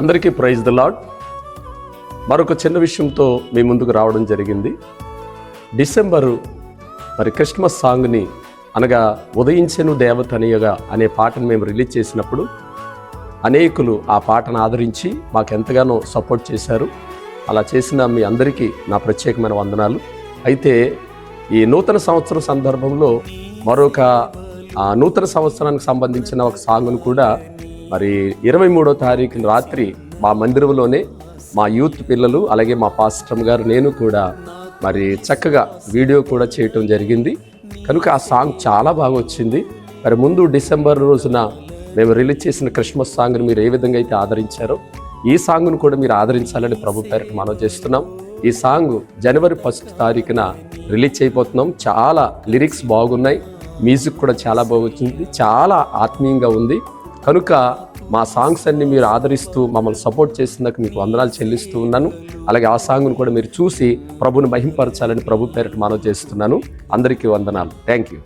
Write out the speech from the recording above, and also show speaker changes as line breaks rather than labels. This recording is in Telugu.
అందరికీ ప్రైజ్ ది లార్డ్. మరొక చిన్న విషయంతో మీ ముందుకు రావడం జరిగింది. డిసెంబరు క్రిస్మస్ సాంగ్ని అనగా ఉదయించెను దేవతనయగా అనే పాటను మేము రిలీజ్ చేసినప్పుడు అనేకులు ఆ పాటను ఆదరించి మాకెంతగానో సపోర్ట్ చేశారు. అలా చేసిన మీ అందరికీ నా ప్రత్యేకమైన వందనాలు. అయితే ఈ నూతన సంవత్సరం సందర్భంలో మరొక నూతన సంవత్సరానికి సంబంధించిన ఒక సాంగ్ను కూడా 23వ తారీఖున రాత్రి మా మందిరంలోనే మా యూత్ పిల్లలు అలాగే మా పాస్టర్ గారు నేను కూడా చక్కగా వీడియో కూడా చేయటం జరిగింది. కనుక ఆ సాంగ్ చాలా బాగా వచ్చింది. ముందు డిసెంబర్ రోజున మేము రిలీజ్ చేసిన క్రిస్మస్ సాంగ్ని మీరు ఏ విధంగా అయితే ఆదరించారో ఈ సాంగ్ను కూడా మీరు ఆదరించాలని ప్రభు పేరిట మనవి చేస్తున్నాం. ఈ సాంగ్ జనవరి 1వ తారీఖున రిలీజ్ చేయబోతున్నాం. చాలా లిరిక్స్ బాగున్నాయి, మ్యూజిక్ కూడా చాలా బాగుంది, చాలా ఆత్మీయంగా ఉంది. కనుక మా సాంగ్స్ అన్ని మీరు ఆదరిస్తూ మమ్మల్ని సపోర్ట్ చేసినందుకు మీకు వందనాలు చెల్లిస్తూ ఉన్నాను. అలాగే ఆ సాంగ్ను కూడా మీరు చూసి ప్రభుని మహింపరచాలని ప్రభు పేరిట మనవి చేస్తున్నాను. అందరికీ వందనాలు. Thank you.